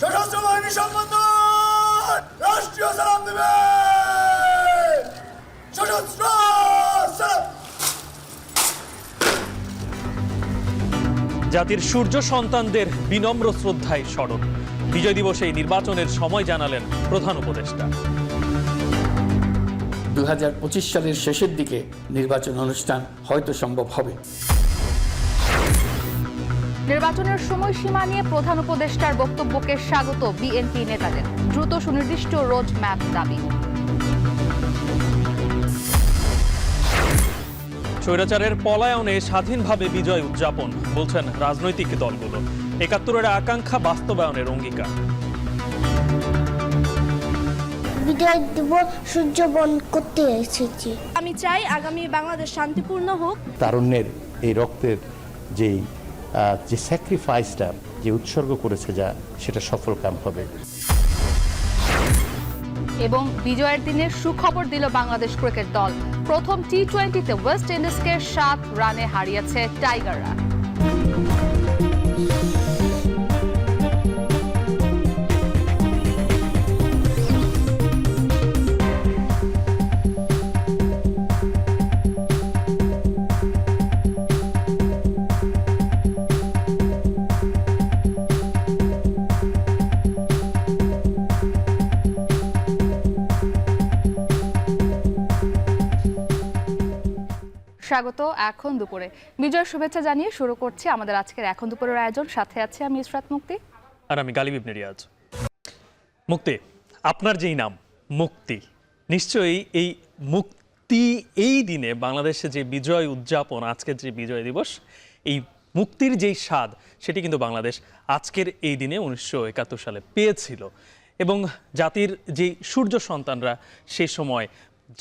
সশস্ত্র বাহিনী সম্বন্ধন রাষ্ট্রীয় সালাম দেবে। সশস্ত্র সালাম। জাতির সূর্য সন্তানদের বিনম্র শ্রদ্ধায় স্মরণ। বিজয় দিবসে নির্বাচনের সময় জানালেন প্রধান উপদেষ্টা। 2025 সালের শেষের দিকে নির্বাচন অনুষ্ঠান হয়তো সম্ভব হবে। নির্বাচনের সময়সীমা নিয়ে প্রধান উপদেষ্টার বক্তব্যকে স্বাগত বিএনপি নেতাদের। দ্রুত সুনির্দিষ্ট রোড ম্যাপ দাবি। স্বৈরাচারের পলায়নে স্বাধীনভাবে বিজয় উদযাপন বলছেন রাজনৈতিক দলগুলো। ৭১-এর আকাঙ্ক্ষা বাস্তবায়নের অঙ্গীকার। বিজয় দিবস উদযাপন করতে এসেছি। আমি চাই আগামী বাংলাদেশ শান্তিপূর্ণ হোক। তারুণ্যের এই রক্তের যে স্যাক্রিফাইসটা যে উৎসর্গ করেছে যা সেটা সফল কাম হবে। এবং বিজয়ের দিনে সুখবর দিল বাংলাদেশ ক্রিকেট দল। প্রথম টি-20তে ওয়েস্ট ইন্ডিজকে 7 রানে হারিয়েছে টাইগাররা। স্বাগত এখন দুপুরে। বিজয়ের শুভেচ্ছা জানিয়ে শুরু করছি আমাদের আজকের এখন দুপুরের আয়োজন। সাথে আছে আমি ইসরাত মুক্তি আর আমি গালিব ইবনে রিয়াজ। মুক্তি, আপনার যেই নাম মুক্তি, নিশ্চয়ই এই মুক্তি এই দিনে বাংলাদেশে যে বিজয় উদযাপন, আজকের যে বিজয় দিবস, এই মুক্তির যেই স্বাদ সেটি কিন্তু বাংলাদেশ আজকের এই দিনে 1971 সালে পেয়েছিল। এবং জাতির যেই সূর্য সন্তানরা সেই সময়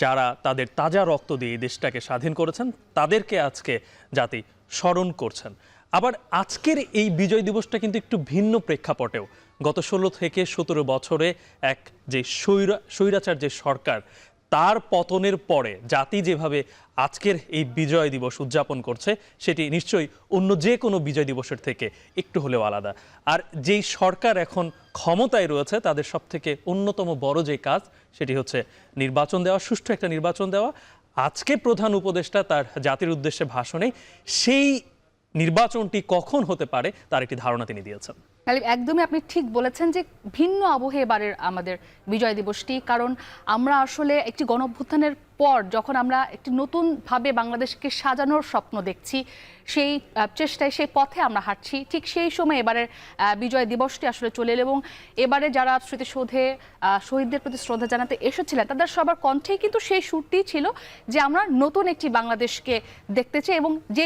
যারা তাদের তাজা রক্ত দিয়ে এই দেশটাকে স্বাধীন করেছেন, তাদেরকে আজকে জাতি স্মরণ করছেন। আবার আজকের এই বিজয় দিবসটা কিন্তু একটু ভিন্ন প্রেক্ষাপটেও। গত 16 থেকে 17 বছরে এক যে স্বৈরাচার যে সরকার, তার পতনের পরে জাতি যেভাবে আজকের এই বিজয় দিবস উদযাপন করছে, সেটি নিশ্চয়ই অন্য যে কোনো বিজয় দিবসের থেকে একটু হলেও আলাদা। আর যেই সরকার এখন ক্ষমতায় রয়েছে, তাদের সব থেকে অন্যতম বড় যে কাজ সেটি হচ্ছে নির্বাচন দেওয়া, সুষ্ঠু একটা নির্বাচন দেওয়া। আজকে প্রধান উপদেষ্টা তার জাতির উদ্দেশ্যে ভাষণে সেই নির্বাচনটি কখন হতে পারে তার একটি ধারণা তিনি দিয়েছেন। একদমই আপনি ঠিক বলেছেন যে ভিন্ন আবহে এবারের আমাদের বিজয় দিবসটি। কারণ আমরা আসলে একটি গণঅভ্যুত্থানের পর যখন আমরা একটি নতুনভাবে বাংলাদেশকে সাজানোর স্বপ্ন দেখছি, সেই চেষ্টায় সেই পথে আমরা হাঁটছি, ঠিক সেই সময় এবারের বিজয় দিবসটি আসলে চলে এলো। এবং এবারে যারা স্মৃতিসৌধে শহীদদের প্রতি শ্রদ্ধা জানাতে এসেছিলেন, তাদের সবার কণ্ঠেই কিন্তু সেই সুরটি ছিল যে আমরা নতুন একটি বাংলাদেশকে দেখতে চাই। এবং যে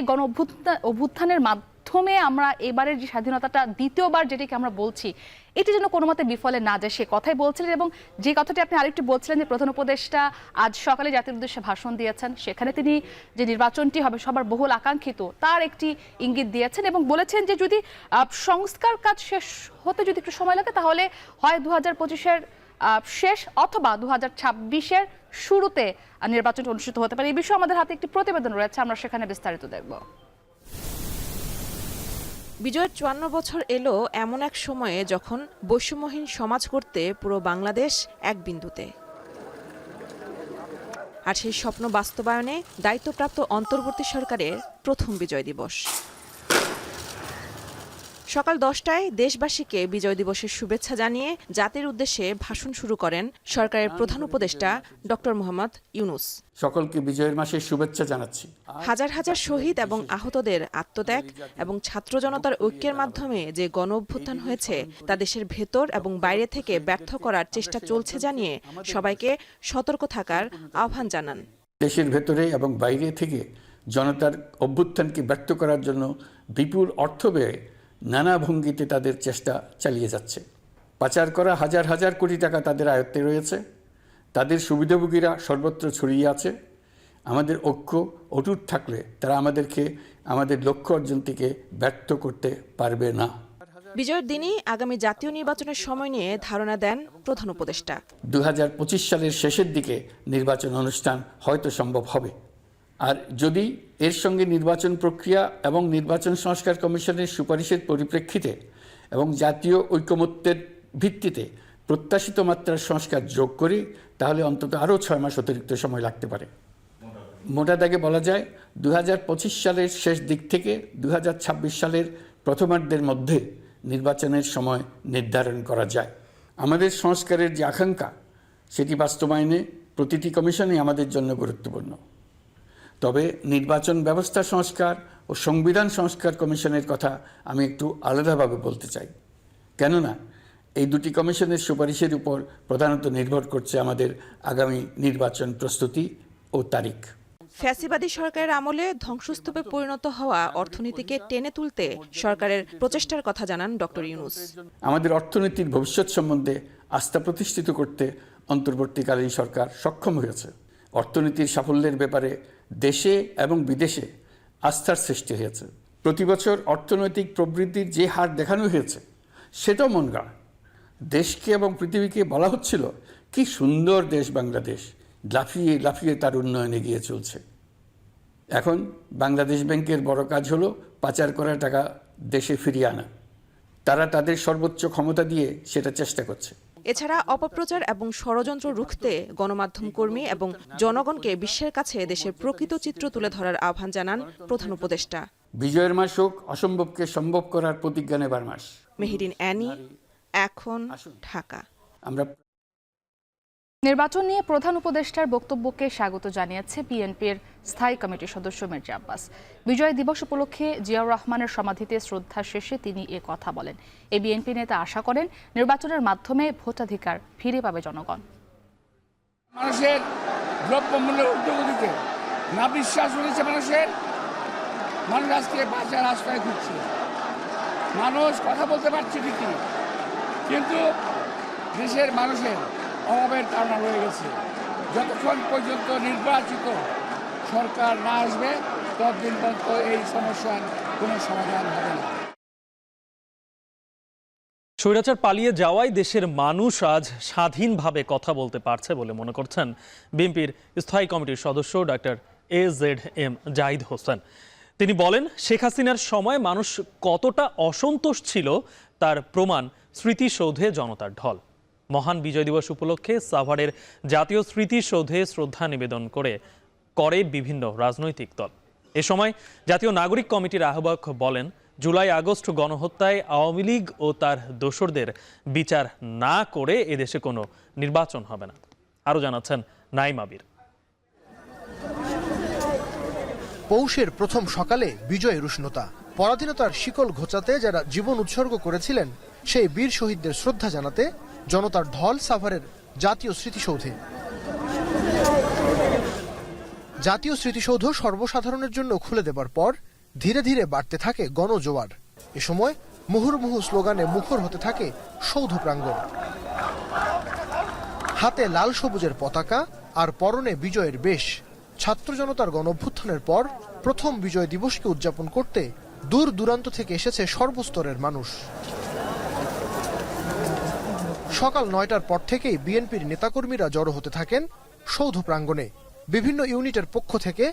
অভ্যুত্থানের মাধ্যমে আমরা এবারের যে স্বাধীনতাটা দ্বিতীয়বার যেটিকে আমরা বলছি, এটি যেন কোনো মতে বিফলে না যায়, সে কথাই বলছিলেন। এবং যে কথাটি আপনি আরেকটু বলছিলেন যে প্রধান উপদেষ্টা আজ সকালে জাতির উদ্দেশ্যে ভাষণ দিয়েছেন, সেখানে তিনি যে নির্বাচনটি হবে সবার বহুল আকাঙ্ক্ষিত তার একটি ইঙ্গিত দিয়েছেন এবং বলেছেন যে যদি সংস্কার কাজ শেষ হতে যদি একটু সময় লাগে, তাহলে হয় 2025-এর শেষ অথবা 2026-এর শুরুতে নির্বাচন অনুষ্ঠিত হতে পারে। এই বিষয়ে আমাদের হাতে একটি প্রতিবেদন রয়েছে, আমরা সেখানে বিস্তারিত দেখব। বিজয়ের 54 বছর এলো এমন এক সময়ে যখন বৈষম্যহীন সমাজ করতে পুরো বাংলাদেশ এক বিন্দুতে। আর সেই স্বপ্ন বাস্তবায়নে দায়িত্বপ্রাপ্ত অন্তর্বর্তী সরকারের প্রথম বিজয় দিবস। সকাল 10টায় দেশবাসীকে বিজয় দিবসের শুভেচ্ছা জানিয়ে জাতির উদ্দেশ্যে ভাষণ শুরু করেন সরকারের প্রধান উপদেষ্টা ডক্টর মোহাম্মদ ইউনূস। সকলকে বিজয়ের মাসের শুভেচ্ছা জানাচ্ছি। হাজার হাজার শহীদ এবং আহতদের আত্মত্যাগ এবং ছাত্র জনতার ঐক্যের মাধ্যমে যে গণ অভ্যুত্থান হয়েছে, তা দেশের ভেতর এবং বাইরে থেকে ব্যর্থ করার চেষ্টা চলছে জানিয়ে সবাইকে সতর্ক থাকার আহ্বান জানান। দেশের ভেতরে এবং বাইরে থেকে জনতার অভ্যুত্থানকে ব্যর্থ করার জন্য বিপুল অর্থ ব্যয়ে নানা ভঙ্গিতে তাদের চেষ্টা চালিয়ে যাচ্ছে। পাচার করা হাজার হাজার কোটি টাকা তাদের আয়ত্তে রয়েছে, তাদের সুবিধাভোগীরা সর্বত্র ছড়িয়ে আছে। আমাদের ঐক্য অটুট থাকলে তারা আমাদের লক্ষ্য অর্জন থেকে ব্যর্থ করতে পারবে না। বিজয়ের দিনই আগামী জাতীয় নির্বাচনের সময় নিয়ে ধারণা দেন প্রধান উপদেষ্টা। 2025 সালের শেষের দিকে নির্বাচন অনুষ্ঠান হয়তো সম্ভব হবে। আর যদি এর সঙ্গে নির্বাচন প্রক্রিয়া এবং নির্বাচন সংস্কার কমিশনের সুপারিশের পরিপ্রেক্ষিতে এবং জাতীয় ঐকমত্যের ভিত্তিতে প্রত্যাশিত মাত্রার সংস্কার যোগ করি, তাহলে অন্তত আরও 6 মাস অতিরিক্ত সময় লাগতে পারে। মোটা দাগে বলা যায় 2025 সালের শেষ দিক থেকে 2026 সালের প্রথমার্ধের মধ্যে নির্বাচনের সময় নির্ধারণ করা যায়। আমাদের সংস্কারের যে আকাঙ্ক্ষা, সেটি বাস্তবায়নে প্রতিটি কমিশনই আমাদের জন্য গুরুত্বপূর্ণ। তবে নির্বাচন ব্যবস্থা সংস্কার ও সংবিধান সংস্কার কমিশনের কথা আমি একটু আলাদাভাবে বলতে চাই, কেননা এই দুটি কমিশনের সুপারিশের উপর প্রধানত নির্ভর করছে আমাদের আগামী নির্বাচন প্রস্তুতি ও তারিখ। ফ্যাসিবাদী সরকারের আমলে ধ্বংসস্তূপে পরিণত হওয়া অর্থনীতিকে টেনে তুলতে সরকারের প্রচেষ্টার কথা জানান ডক্টর ইউনূস। আমাদের অর্থনীতির ভবিষ্যৎ সম্বন্ধে আস্থা প্রতিষ্ঠিত করতে অন্তর্বর্তীকালীন সরকার সক্ষম হয়েছে। অর্থনীতির সাফল্যের ব্যাপারে দেশে এবং বিদেশে আস্থার সৃষ্টি হয়েছে। প্রতি বছর অর্থনৈতিক প্রবৃদ্ধির যে হার দেখানো হয়েছে, সেটাও মন গড়া। দেশকে এবং পৃথিবীকে বলা হচ্ছিল কি সুন্দর দেশ বাংলাদেশ, লাফিয়ে লাফিয়ে তার উন্নয়নে এগিয়ে চলছে। এখন বাংলাদেশ ব্যাংকের বড় কাজ হলো পাচার করা টাকা দেশে ফিরিয়ে আনা। তারা তাদের সর্বোচ্চ ক্ষমতা দিয়ে সেটা চেষ্টা করছে। এছাড়া অপপ্রচার এবং ষড়যন্ত্র রুখতে গণমাধ্যম কর্মী এবং জনগণকে বিশ্বের কাছে দেশের প্রকৃত চিত্র তুলে ধরার আহ্বান জানান প্রধান উপদেষ্টা। বিজয়ের মাস হোক অসম্ভবকে সম্ভব করার প্রতিজ্ঞা নেবার মাস। মেহেরিন অ্যানি, এখন ঢাকা। আমরা নির্বাচন নিয়ে প্রধান উপদেষ্টার বক্তব্যকে স্বাগত জানিয়েছে বিএনপির স্থায়ী কমিটির সদস্য মির্জা আব্বাস। বিজয় দিবস উপলক্ষে জিয়াউর রহমানের সমাধিতে শ্রদ্ধা শেষে তিনি এ কথা বলেন। এই বিএনপি নেতা আশা করেন নির্বাচনের মাধ্যমে ভোটাধিকার ফিরে পাবে জনগণ। মানুষের দ্রব্যমূল্যের ঊর্ধ্বগতিতে না বিশ্বাস রয়েছে মানুষের। মানুষ আজকে বাজার রাস্তায় ঘুরছে, মানুষ কথা বলতে পারছে ঠিকই, কিন্তু দেশের মানুষের অভাবের কারণ রয়ে গেছে। যতক্ষণ পর্যন্ত নির্বাচিত সরকার না আসবে, ততদিন পর্যন্ত এই সমস্যার কোনো সমাধান হবে না। স্বৈরাচার পালিয়ে যাওয়ায় দেশের মানুষ আজ স্বাধীনভাবে কথা বলতে পারছে বলে মনে করছেন বিএনপির স্থায়ী কমিটির সদস্য ডক্টর AZM জাহিদ হোসেন। তিনি বলেন, শেখ হাসিনার সময় মানুষ কতটা অসন্তোষ ছিল তার প্রমাণ স্মৃতিসৌধে জনতার ঢল। মহান বিজয় দিবস উপলক্ষে সাভারের জাতীয় স্মৃতিসৌধে শ্রদ্ধা নিবেদন করে বিভিন্ন রাজনৈতিক দল। এ সময় জাতীয় নাগরিক কমিটির আহ্বায়ক বলেন, জুলাই আগস্ট গণহত্যায় আওয়ামী লীগ ও তার দোসরদের বিচার না করে এদেশে কোনো নির্বাচন হবে না। আরও জানাচ্ছেন নাইম আবির। পৌষের প্রথম সকালে বিজয়ের উষ্ণতা, পরাধীনতার শিকল ঘোচাতে যারা জীবন উৎসর্গ করেছিলেন সেই বীর শহীদদের শ্রদ্ধা জানাতে জনতার ঢল সাভারের জাতীয় স্মৃতিসৌধে। জাতীয় স্মৃতিসৌধ সর্বসাধারণের জন্য খুলে দেবার পর ধীরে ধীরে বাড়তে থাকে গণজোয়ার। এ সময় মুহুর্মুহু স্লোগানে মুখর হতে থাকে সৌধ প্রাঙ্গণ। হাতে লাল সবুজের পতাকা আর পরনে বিজয়ের বেশ। ছাত্র জনতার গণঅভ্যুত্থানের পর প্রথম বিজয় দিবসকে উদযাপন করতে দূর দূরান্ত থেকে এসেছে সর্বস্তরের মানুষ। সকাল 9টার পর থেকেই বিএনপির নেতাকর্মীরা জড়ো হতে থাকেন সৌধ প্রাঙ্গণে। বিভিন্ন ইউনিটের পক্ষ থেকে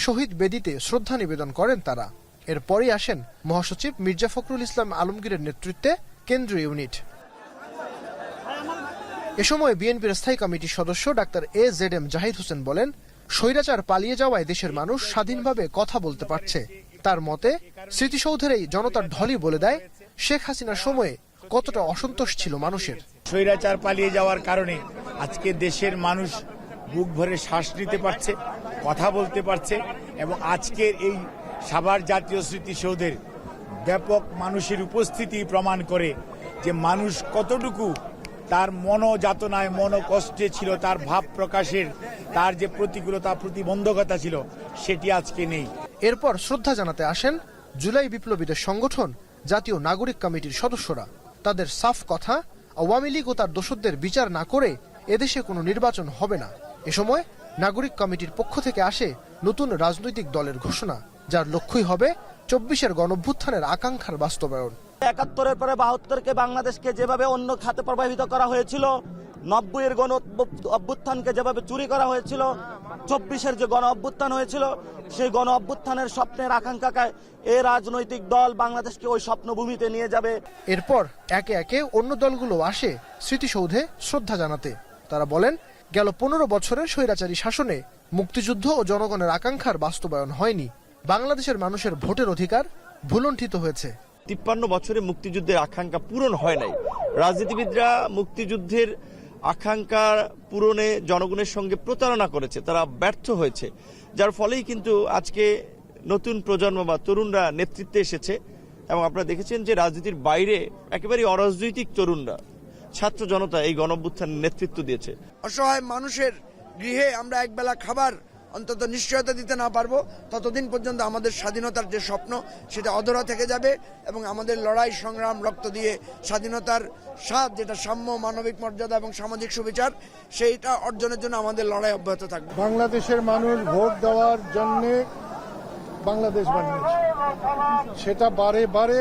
শহীদ বেদিতে শ্রদ্ধা নিবেদন করেন তারা। এরপরই আসেন মহাসচিব মির্জা ফখরুল ইসলাম আলমগীরের নেতৃত্বে কেন্দ্রীয় ইউনিট। এ সময় বিএনপির স্থায়ী কমিটির সদস্য ডাক্তার AZM জাহিদ হোসেন বলেন, স্বৈরাচার পালিয়ে যাওয়ায় দেশের মানুষ স্বাধীনভাবে কথা বলতে পারছে। তার মতে স্মৃতিসৌধের এই জনতার ঢলই বলে দেয় শেখ হাসিনার সময়ে কতটা অসন্তোষ ছিল মানুষের। স্বৈরাচার পালিয়ে যাওয়ার কারণে আজকে দেশের মানুষ বুক ভরে শ্বাস নিতে পারছে, কথা বলতে পারছে, এবং আজকের এই সাভার জাতীয় স্মৃতিসৌধের ব্যাপক মানুষের উপস্থিতি প্রমাণ করে যে মানুষ কতটুকু তার মনোযাতনায় মনোকষ্টে ছিল, তার ভাব প্রকাশের তার যে প্রতিকূলতা প্রতিবন্ধকতা ছিল সেটি আজকে নেই। এরপর শ্রদ্ধা জানাতে আসেন জুলাই বিপ্লবীদের সংগঠন জাতীয় নাগরিক কমিটির সদস্যরা। তাদের সাফ কথা, আওয়ামী লীগ ও তার দোসরদের বিচার না করে এদেশে কোনো নির্বাচন হবে না। এ সময় নাগরিক কমিটির পক্ষ থেকে আসে নতুন রাজনৈতিক দলের ঘোষণা, যার লক্ষ্যই হবে 24-এর গণঅভ্যুত্থানের আকাঙ্ক্ষার বাস্তবায়ন। 71-এর পরে 72-কে বাংলাদেশকে যেভাবে অন্য খাতে প্রভাবিত করা হয়েছিল, 90-এর গণ অভ্যুত্থানকে যেভাবে চুরি করা হয়েছিল, 24-এর যে গণ অভ্যুত্থান হয়েছিল, সেই গণ অভ্যুত্থানের স্বপ্নের আকাঙ্ক্ষায় এই রাজনৈতিক দল বাংলাদেশকে ওই স্বপ্নভূমিতে নিয়ে যাবে। এরপর একে একে অন্য দলগুলো আসে স্মৃতিসৌধে শ্রদ্ধা জানাতে। তারা বলেন, গেল 15 বছরের স্বৈরাচারী শাসনে মুক্তিযুদ্ধ ও জনগণের আকাঙ্ক্ষার বাস্তবায়ন হয়নি। বাংলাদেশের মানুষের ভোটের অধিকার ভুলুণ্ঠিত হয়েছে। 53 বছরে মুক্তিযুদ্ধের আকাঙ্ক্ষা পূরণ হয় নাই। রাজনীতিবিদরা মুক্তিযুদ্ধের আকাঙ্ক্ষা পূরণে জনগণের সঙ্গে প্রতারণা করেছে, তারা ব্যর্থ হয়েছে, যার ফলেই কিন্তু আজকে নতুন প্রজন্ম বা তরুণরা নেতৃত্বে এসেছে। এবং আপনারা দেখেছেন যে রাজনীতির বাইরে একেবারে অরাজনৈতিক তরুণরা, ছাত্র জনতা এই গণঅভ্যুত্থানের নেতৃত্ব দিয়েছে। অসহায় মানুষের গৃহে আমরা একবেলা খাবার অন্তত নিশ্চয়তা দিতে না পারবো, ততদিন পর্যন্ত আমাদের স্বাধীনতার যে স্বপ্ন সেটা অধরা থেকে যাবে এবং আমাদের লড়াই সংগ্রাম রক্ত দিয়ে স্বাধীনতার স্বাদ, যেটা সাম্য, মানবিক মর্যাদা এবং সামাজিক সুবিচার, সেইটা অর্জনের জন্য আমাদের লড়াই অব্যাহত থাকবে। বাংলাদেশের মানুষ ভোট দেওয়ার জন্য বাংলাদেশ বানিয়েছে, সেটা বারে বারে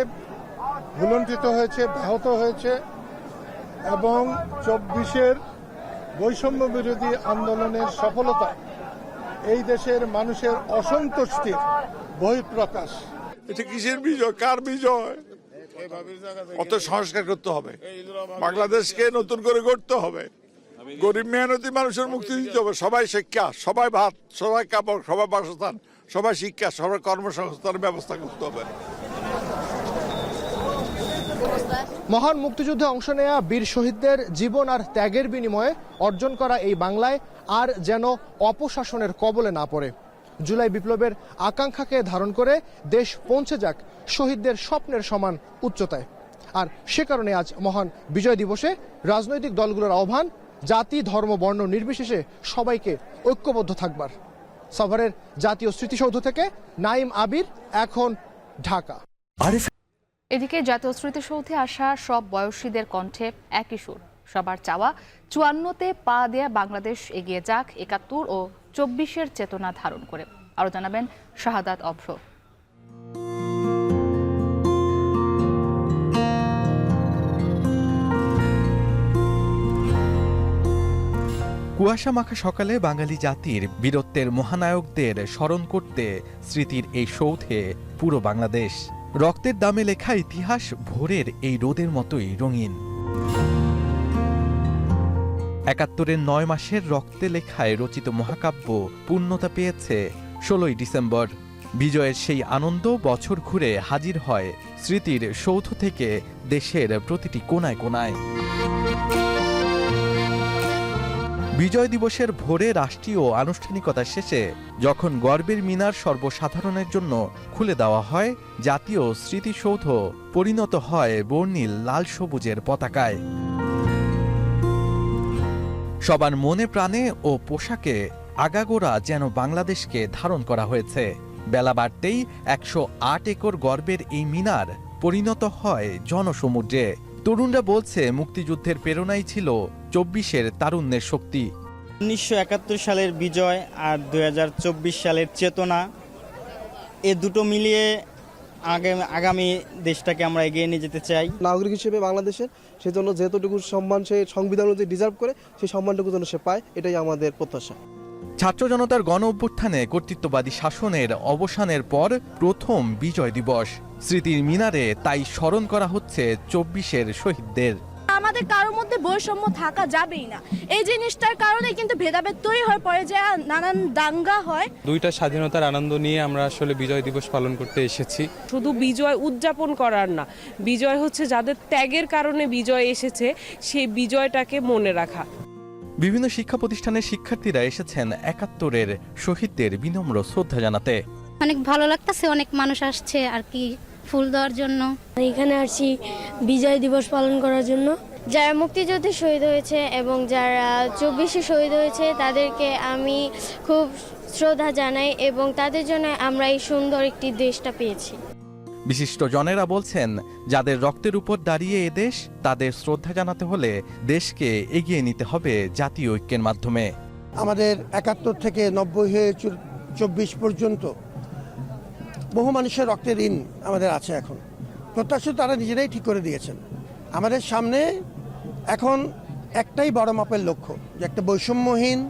ভুলুণ্ঠিত হয়েছে, ব্যাহত হয়েছে এবং 24-এর বৈষম্য বিরোধী আন্দোলনের সফলতা এই দেশের মানুষের অসন্তুষ্টির বহিঃপ্রকাশ। এটা কিসের বিজয়, কার বিজয়? অত সংস্কার করতে হবে, বাংলাদেশকে নতুন করে গড়তে হবে, গরিব মেহনতি মানুষের মুক্তি দিতে হবে। সবাই শিক্ষা, সবাই ভাত, সবাই কাপড়, সবাই বাসস্থান, সবাই শিক্ষা, সবাই কর্মসংস্থানের ব্যবস্থা করতে হবে। মহান মুক্তিযুদ্ধে অংশ নেয়া বীর শহীদদের জীবন আর ত্যাগের বিনিময়ে অর্জন করা এই বাংলায় আর যেন অপশাসনের কবলে না পড়ে। জুলাই বিপ্লবের আকাঙ্ক্ষাকে ধারণ করে দেশ পৌঁছে যাক শহীদদের স্বপ্নের সমান উচ্চতায়। আর সে কারণে আজ মহান বিজয় দিবসে রাজনৈতিক দলগুলোর আহ্বান, জাতি, ধর্ম, বর্ণ নির্বিশেষে সবাইকে ঐক্যবদ্ধ থাকবার। সাভারের জাতীয় স্মৃতিসৌধ থেকে নাইম আবির, এখন, ঢাকা। এদিকে জাতীয় স্মৃতিসৌধে আসা সব বয়সীদের কণ্ঠে একই সুর, সবার চাওয়া 54-তে পা দেয়া বাংলাদেশ এগিয়ে যাক 71 ও 24-এর চেতনা ধারণ করে। আরো জানাবেন শাহাদাত অভ্র। কুয়াশা মাখা সকালে বাঙালি জাতির বীরত্বের মহানায়কদের স্মরণ করতে স্মৃতির এই সৌধে পুরো বাংলাদেশ। রক্তের দামে লেখা ইতিহাস ভোরের এই রোদের মতোই রঙিন। 71-এর 9 মাসের রক্তে লেখায় রচিত মহাকাব্য পূর্ণতা পেয়েছে 16ই ডিসেম্বর। বিজয়ের সেই আনন্দ বছর ঘুরে হাজির হয় স্মৃতির সৌধ থেকে দেশের প্রতিটি কোনায় কোনায়। বিজয় দিবসের ভোরে রাষ্ট্রীয় আনুষ্ঠানিকতা শেষে যখন গর্বের মিনার সর্বসাধারণের জন্য খুলে দেওয়া হয়, জাতীয় স্মৃতিসৌধ পরিণত হয় বর্ণিল লাল সবুজের পতাকায়। সবার মনে প্রাণে ও পোশাকে আগাগোড়া যেন বাংলাদেশকে ধারণ করা হয়েছে। বেলা বাড়তেই 108 একর গর্বের এই মিনার পরিণত হয় জনসমুদ্রে। তরুণরা বলছে মুক্তিযুদ্ধের প্রেরণাই ছিল 24-এর তারুণ্যের শক্তি। 1971 সালের বিজয় আর 2024 সালের চেতনা, এ দুটো মিলিয়ে আগামী দেশটাকে আমরা এগিয়ে নিয়ে যেতে চাই। নাগরিক হিসেবে বাংলাদেশের সেজন্য যেতটুকু সম্মান সে সংবিধান অনুযায়ী ডিজার্ভ করে, সেই সম্মানটুকু যেন সে পায়, এটাই আমাদের প্রত্যাশা। ছাত্র জনতার গণ অভ্যুত্থানে কর্তৃত্ববাদী শাসনের অবসানের পর প্রথম বিজয় দিবস। স্মৃতির মিনারে তাই স্মরণ করা হচ্ছে 24-এর শহীদদের। আমাদের কারোর মধ্যে বৈষম্য থাকা যাবেই না। এই জিনিসটার কারণে কিন্তু ভেদাভেদ তৈরি হয়ে পড়ে যায়, নানান দাঙ্গা হয়। দুইটা স্বাধীনতার আনন্দ নিয়ে আমরা আসলে বিজয় দিবস পালন করতে এসেছি। শুধু বিজয় উদযাপন করার না, বিজয় হচ্ছে যাদের ত্যাগের কারণে বিজয় এসেছে, সেই বিজয়টাকে মনে রাখা। বিভিন্ন শিক্ষা প্রতিষ্ঠানের শিক্ষার্থীরা এসেছেন 71-এর শহীদদের বিনম্র শ্রদ্ধা জানাতে। অনেক ভালো লাগতেছে, অনেক মানুষ আসছে আর কি ফুল দেওয়ার জন্য। এখানে আসছি বিজয় দিবস পালন করার জন্য। যারা মুক্তিযুদ্ধে শহীদ হয়েছে এবং যারা 24-এ শহীদ হয়েছে তাদেরকে আমি খুব শ্রদ্ধা জানাই এবং তাদের জন্য আমরা এই সুন্দর একটি দেশটা পেয়েছি। বিশিষ্ট জনেরা বলছেন, যাদের রক্তের উপর দাঁড়িয়ে এ দেশ, তাদের শ্রদ্ধা জানাতে হলে দেশকে এগিয়ে নিতে হবে জাতীয় ঐক্যের মাধ্যমে। আমাদের 71 থেকে 90 হয়ে 24 পর্যন্ত বহু মানুষের রক্তের ঋণ আমাদের আছে। এখন প্রত্যাশা তারা নিজেরাই ঠিক করে দিয়েছেন। আমাদের সামনে এখন একটাই বড় মাপের লক্ষ্য, যে একটা বৈষম্যহীন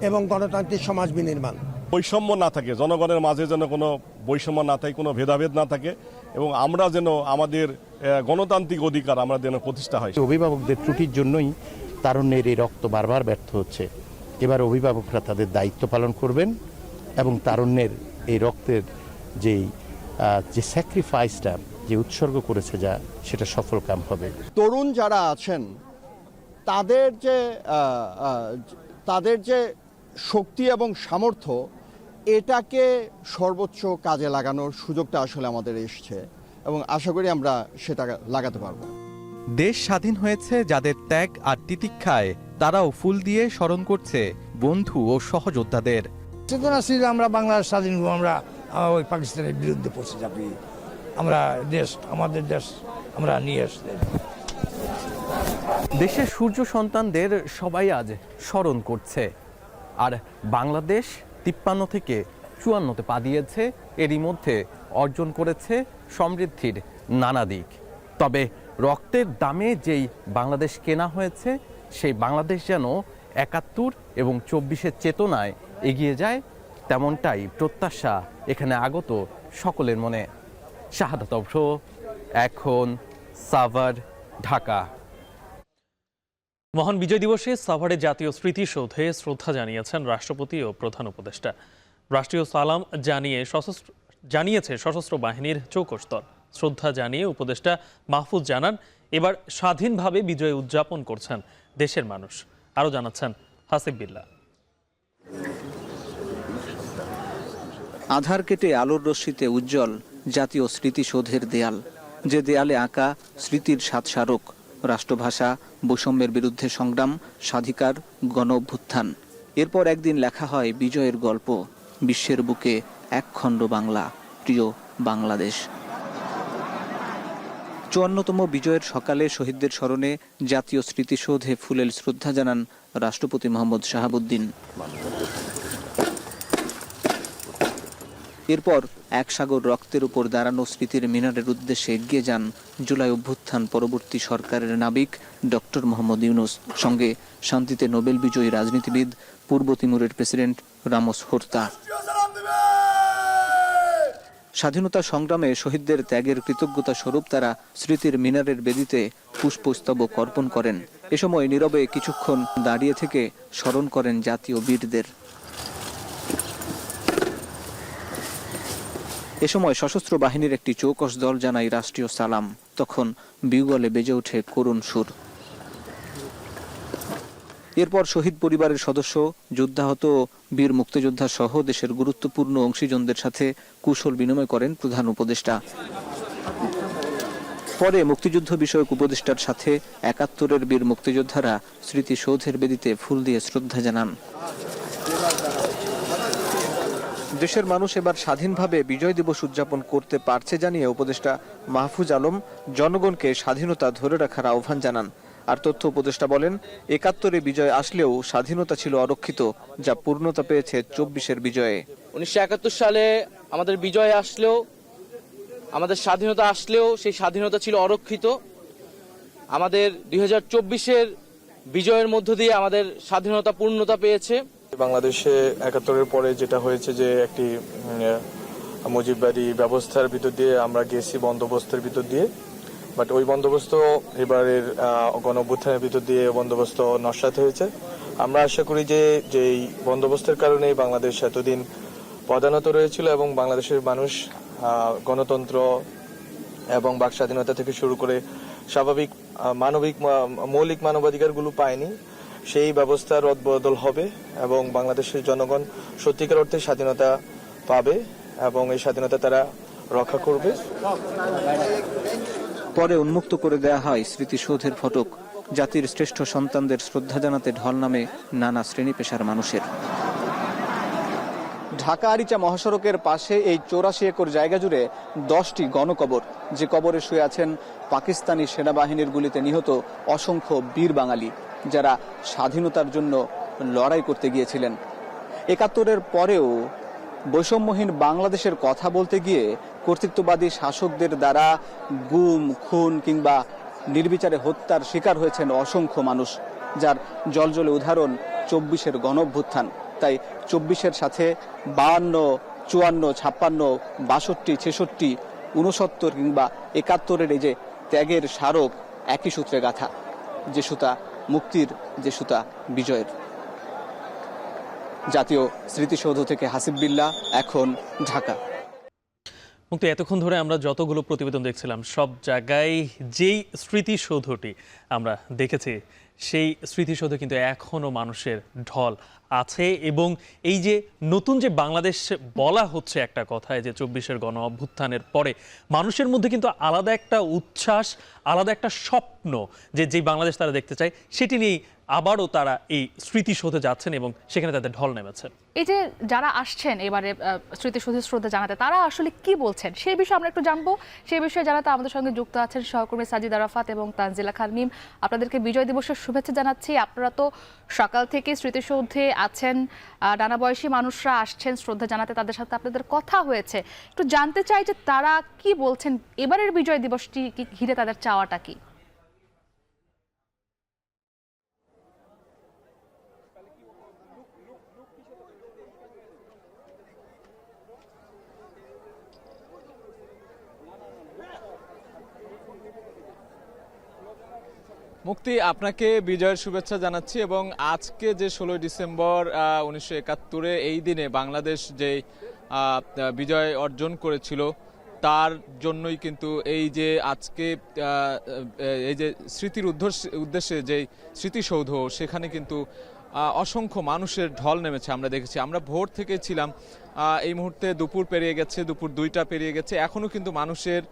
এবং গণতান্ত্রিক সমাজ বিনির্মাণ। বৈষম্য না থাকে, জনগণের মাঝে যেন কোনো বৈষম্য না থাকে, কোনো ভেদাভেদ না থাকে, এবং আমরা যেন আমাদের গণতান্ত্রিক অধিকার আমরা যেন প্রতিষ্ঠা হয়। অভিভাবকদের ত্রুটির জন্যই তারুণ্যের এই রক্ত বারবার ব্যর্থ হচ্ছে। এবার অভিভাবকরা তাদের দায়িত্ব পালন করবেন এবং তারুণ্যের এই রক্তের যে স্যাক্রিফাইসটা, যে উৎসর্গ করেছে যা, সেটা সফল কাম হবে। তরুণ যারা আছেন তাদের যে শক্তি এবং সামর্থ্য, এটাকে সর্বোচ্চ কাজে লাগানোর সুযোগটা আসলে আমাদের এসছে এবং আশা করি আমরা সেটা লাগাতে পারব। দেশ স্বাধীন হয়েছে যাদের ত্যাগ আর তিতিক্ষায়, তারাও ফুল দিয়ে স্মরণ করছে বন্ধু ও সহযোদ্ধাদের। চেতনা ছিল আমরা বাংলাদেশ স্বাধীন, আমরা ওই পাকিস্তানের বিরুদ্ধে পড়ছে চাপি, আমরা আমাদের দেশ আমরা নিয়ে আসছি। দেশের সূর্য সন্তানদের সবাই আজ স্মরণ করছে, আর বাংলাদেশ 53 থেকে 54তে পা দিয়েছে। এরই মধ্যে অর্জন করেছে সমৃদ্ধির নানা দিক। তবে রক্তের দামে যেই বাংলাদেশ কেনা হয়েছে, সেই বাংলাদেশ যেন 71 এবং 24-এর চেতনায় এগিয়ে যায়, তেমনটাই প্রত্যাশা এখানে আগত সকলের মনে। শাহাদাত অবশ্য এখন সাভার, ঢাকা। মহান বিজয় দিবসে সাভারে জাতীয় স্মৃতিসৌধে শ্রদ্ধা জানিয়েছেন রাষ্ট্রপতি ও প্রধান উপদেষ্টা। রাষ্ট্রীয় সালাম জানিয়েছে সশস্ত্র বাহিনীর চৌকস দল। শ্রদ্ধা জানিয়ে উপদেষ্টা মাহফুজ জানান, এবার স্বাধীনভাবে বিজয় উদযাপন করছেন দেশের মানুষ। আরও জানাচ্ছেন হাসিব বিল্লাহ। আধার কেটে আলোর রশ্মিতে উজ্জ্বল জাতীয় স্মৃতিসৌধের দেয়াল, যে দেয়ালে আঁকা স্মৃতির 7 স্মারক, রাষ্ট্রভাষা, বৈষম্যের বিরুদ্ধে সংগ্রাম, স্বাধিকার, গণ অভ্যুত্থান। এরপর একদিন লেখা হয় বিজয়ের গল্প, বিশ্বের বুকে একখণ্ড বাংলা, প্রিয় বাংলাদেশ। 54তম বিজয়ের সকালে শহীদদের স্মরণে জাতীয় স্মৃতিসৌধে ফুলেল শ্রদ্ধা জানান রাষ্ট্রপতি মোহাম্মদ শাহাবুদ্দিন। এরপর এক সাগর রক্তের উপর দাঁড়ানো স্মৃতির মিনারের উদ্দেশ্যে এগিয়ে যান জুলাই অভ্যুত্থান পরবর্তী সরকারের নাবিক ডক্টর মোহাম্মদ ইউনূস, সঙ্গে শান্তিতে নোবেল বিজয়ী রাজনীতিবিদ পূর্ব তিমুরের প্রেসিডেন্ট রামোস হোর্তা। স্বাধীনতা সংগ্রামে শহীদদের ত্যাগের কৃতজ্ঞতা স্বরূপ তারা স্মৃতির মিনারের বেদিতে পুষ্পস্তবক অর্পণ করেন। এ সময় নীরবে কিছুক্ষণ দাঁড়িয়ে থেকে স্মরণ করেন জাতীয় বীরদের। এ সময় সশস্ত্র বাহিনীর একটি চৌকস দল জানায় রাষ্ট্রীয় সালাম। তখন বিউগলে বেজে ওঠে করুণ সুর। এরপর শহীদ পরিবারের সদস্য, যুদ্ধাহত বীর মুক্তিযোদ্ধা সহ দেশের গুরুত্বপূর্ণ অংশীজনদের সাথে কুশল বিনিময় করেন প্রধান উপদেষ্টা। পরে মুক্তিযুদ্ধ বিষয়ক উপদেষ্টার সাথে 71-এর বীর মুক্তিযোদ্ধারা স্মৃতিসৌধের বেদিতে ফুল দিয়ে শ্রদ্ধা জানান। দেশের মানুষ এবার স্বাধীনভাবে বিজয় দিবস উদযাপন করতে পারছে জানিয়ে উপদেষ্টা মাহফুজ আলম জনগণকে স্বাধীনতা ধরে রাখার আহ্বান জানান। আর তথ্য উপদেষ্টা বলেন, 71-এ বিজয় আসলেও স্বাধীনতা ছিল অরক্ষিত, যা পূর্ণতা পেয়েছে 24-এর বিজয়ে। 1971 সালে আমাদের বিজয় আসলেও, আমাদের স্বাধীনতা আসলেও সেই স্বাধীনতা ছিল অরক্ষিত। আমাদের 2024-এর বিজয়ের মধ্য দিয়ে আমাদের স্বাধীনতা পূর্ণতা পেয়েছে। বাংলাদেশে 71-এর পরে যেটা হয়েছে যে একটি মুজিববাদী ব্যবস্থার ভিতর দিয়ে আমরা গেছি, বন্দোবস্তের ভিতর দিয়ে, বাট ওই বন্দোবস্ত এবারের গণঅভ্যুত্থানের ভিতর দিয়ে বন্দোবস্ত নস্যাৎ হয়েছে। আমরা আশা করি যে এই বন্দোবস্তের কারণে বাংলাদেশ এতদিন পদানত রয়েছিল এবং বাংলাদেশের মানুষ গণতন্ত্র এবং বাক স্বাধীনতা থেকে শুরু করে স্বাভাবিক মৌলিক মানবাধিকারগুলো পায়নি। সেই ব্যবস্থার রদবদল হবে এবং বাংলাদেশের জনগণ সত্যিকার অর্থে স্বাধীনতা পাবে এবং এই স্বাধীনতা তারা রক্ষা করবে। পরে উন্মুক্ত করে দেয়া হয় স্মৃতিসৌধের ফটক। জাতির শ্রেষ্ঠ সন্তানদের শ্রদ্ধা জানাতে ঢল নামে নানা শ্রেণী পেশার মানুষের। ঢাকা আরিচা মহাসড়কের পাশে এই 84 একর জায়গা জুড়ে 10টি গণকবর, যে কবরে শুয়ে আছেন পাকিস্তানি সেনাবাহিনীর গুলিতে নিহত অসংখ্য বীর বাঙালি, যারা স্বাধীনতার জন্য লড়াই করতে গিয়েছিলেন। 71-এর পরেও বৈষম্যহীন বাংলাদেশের কথা বলতে গিয়ে কর্তৃত্ববাদী শাসকদের দ্বারা গুম, খুন কিংবা নির্বিচারে হত্যার শিকার হয়েছেন অসংখ্য মানুষ। যার জলজলে উদাহরণ 24-এর গণঅভ্যুত্থান। তাই 24-এর সাথে 52, 54, 56, 62, 66, 69 কিংবা 71-এর এই যে ত্যাগের স্মারক একই সূত্রে গাথা, যে সুতা মুক্তির, যে সুতা বিজয়ের। জাতীয় স্মৃতিসৌধ থেকে হাসিব বিল্লাহ, এখন, ঢাকা। মুক্তি, এতক্ষণ ধরে আমরা যতগুলো প্রতিবেদন দেখছিলাম সব জায়গায় যেই স্মৃতিসৌধটি আমরা দেখেছি সেই স্মৃতিসৌধে কিন্তু এখনও মানুষের ঢল আছে। এবং এই যে নতুন যে বাংলাদেশ বলা হচ্ছে একটা কথায়, যে 24-এর গণ অভ্যুত্থানের পরে মানুষের মধ্যে কিন্তু আলাদা একটা উচ্ছ্বাস, আলাদা একটা স্বপ্ন যে বাংলাদেশ তারা দেখতে চায়, সেটি নিয়েই আবারও তারা এই স্মৃতিসৌধে যাচ্ছেন এবং সেখানে তাদের ঢল নেমেছে। এই যে যারা আসছেন এবারে স্মৃতিসৌধে শ্রদ্ধা জানাতে, তারা আসলে কি বলছেন সেই বিষয়ে আমরা একটু জানবো। সেই বিষয়ে জানাতে আমাদের সঙ্গে যুক্ত আছেন সহকর্মী সাজিদ আরাফাত এবং তানজিলা খান মিম। আপনাদেরকে বিজয় দিবসের শুভেচ্ছা জানাচ্ছি। আপনারা তো সকাল থেকে স্মৃতিসৌধে আছেন, নানা বয়সী মানুষরা আসছেন শ্রদ্ধা জানাতে, তাদের সাথে আপনাদের কথা হয়েছে। একটু জানতে চাই যে তারা কি বলছেন, এবারের বিজয় দিবসটি ঘিরে তাদের চাওয়াটা কি? মুক্তি, আপনাকে বিজয়ের শুভেচ্ছা জানাচ্ছি। এবং আজকে যে 16 ডিসেম্বর 1971-এ এই দিনে বাংলাদেশ যে বিজয় অর্জন করেছিল, তার জন্যই কিন্তু এই যে আজকে এই যে স্মৃতির উদ্দেশ্যে যে স্মৃতিসৌধ, সেখানে কিন্তু অসংখ্য মানুষের ঢল নেমেছে। আমরা দেখেছি, আমরা ভোর থেকে ছিলাম, এই মুহূর্তে দুপুর পেরিয়ে গেছে, দুপুর 2টা পেরিয়ে গেছে, এখনও কিন্তু মানুষের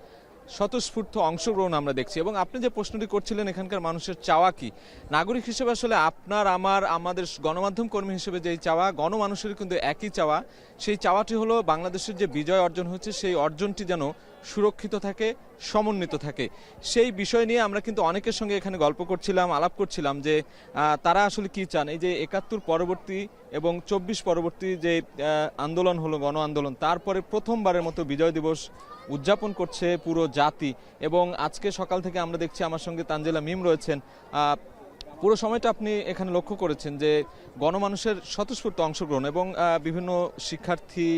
স্বতঃস্ফূর্ত অংশগ্রহণ আমরা দেখছি। এবং আপনি যে প্রশ্নটি করছিলেন, এখানকার মানুষের চাওয়া কি, নাগরিক হিসেবে আসলে আপনার আমাদের গণমাধ্যম কর্মী হিসেবে যেই চাওয়া, গণমানুষের কিন্তু একই চাওয়া। সেই চাওয়াটি হলো বাংলাদেশের যে বিজয় অর্জন হচ্ছে, সেই অর্জনটি যেন সুরক্ষিত থাকে, সমন্বিত থাকে। সেই বিষয় নিয়ে আমরা কিন্তু অনেকের সঙ্গে এখানে গল্প করছিলাম, আলাপ করছিলাম যে তারা আসলে কি চান। এই যে 71 পরবর্তী এবং 24 পরবর্তী যে আন্দোলন হলো, গণ আন্দোলন, তারপরে প্রথমবারের মতো বিজয় দিবস উদযাপন করছে পুরো জাতি। এবং আজকে সকাল থেকে আমরা দেখছি, আমার সঙ্গে তানজিলা মিম রয়েছেন, পুরো সময়টা আপনি এখানে লক্ষ্য করেছেন যে গণমানুষের স্বতঃস্ফূর্ত অংশগ্রহণ এবং বিভিন্ন শিক্ষার্থী,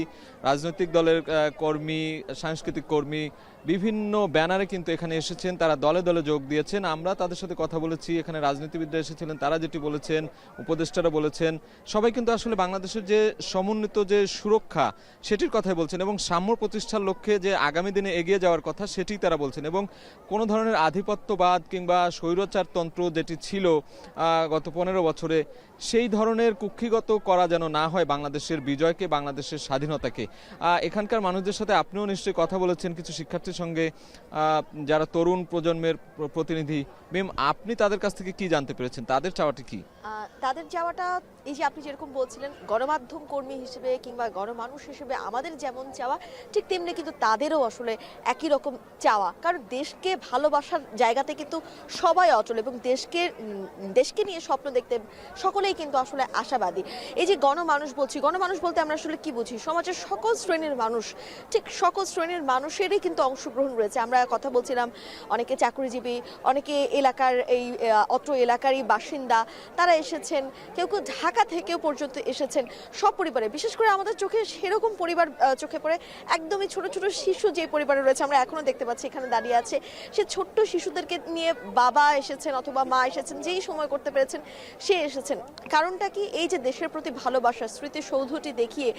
রাজনৈতিক দলের কর্মী, সাংস্কৃতিক কর্মী বিভিন্ন ব্যানারে কিন্তু এখানে এসেছেন, তারা দলে দলে যোগ দিয়েছেন। আমরা তাদের সাথে কথা বলেছি, এখানে রাজনীতিবিদরা এসেছিলেন, তারা যেটি বলেছেন, উপদেষ্টারা বলেছেন, সবাই কিন্তু আসলে বাংলাদেশের যে সমন্বিত যে সুরক্ষা, সেটির কথাই বলছেন এবং সাম্য প্রতিষ্ঠার লক্ষ্যে যে আগামী দিনে এগিয়ে যাওয়ার কথা, সেটি তারা বলছেন। এবং কোনো ধরনের আধিপত্যবাদ কিংবা স্বৈরচারতন্ত্র যেটি ছিল গত 15 বছরে, সেই ধরনের কুক্ষিগত করা যেন না হয় বাংলাদেশের বিজয়কে, বাংলাদেশের স্বাধীনতাকে। এখানকার মানুষদের সাথে আপনিও নিশ্চয়ই কথা বলেছেন, কিছু শিক্ষার্থীর সঙ্গে, যারা তরুণ প্রজন্মের প্রতিনিধি। মিম, আপনি তাদের কাছ থেকে কি জানতে পেরেছেন, তাদের চাওয়াটি কি? তাদের চাওয়াটা এই যে আপনি যেরকম বলছিলেন, গণমাধ্যম কর্মী হিসেবে কিংবা গণমানুষ হিসেবে আমাদের যেমন চাওয়া, ঠিক তেমনি কিন্তু তাদেরও আসলে একই রকম চাওয়া। কারণ দেশকে ভালোবাসার জায়গাতে কিন্তু সবাই অচল এবং দেশকে নিয়ে স্বপ্ন দেখতে সকলেই কিন্তু আসলে আশাবাদী। এই যে গণমানুষ বলছি, গণমানুষ বলতে আমরা আসলে কি বুঝি? সমাজের সকল শ্রেণীর মানুষ, ঠিক সকল শ্রেণীর মানুষেরই কিন্তু অংশগ্রহণ রয়েছে। আমরা কথা বলছিলাম, অনেকে চাকরিজীবী, অনেকে এলাকার এই অত্র এলাকারই বাসিন্দা, তারা এসেছেন, কেউ কেউ ঢাকা থেকেও পর্যন্ত এসেছেন, সব পরিবারে। বিশেষ করে আমাদের চোখে সেরকম পরিবার চোখে পড়ে, একদমই ছোট ছোট শিশু যে পরিবারে রয়েছে, আমরা এখনো দেখতে পাচ্ছি এখানে দাঁড়িয়ে আছে, সে ছোট্ট শিশুদেরকে নিয়ে বাবা এসেছেন অথবা মা এসেছেন, যেই সময় করতে পেরেছেন সে এসেছেন। কারণটা কি? এই যে দেশের প্রতি ভালোবাসা, স্মৃতিসৌধটি দেখিয়ে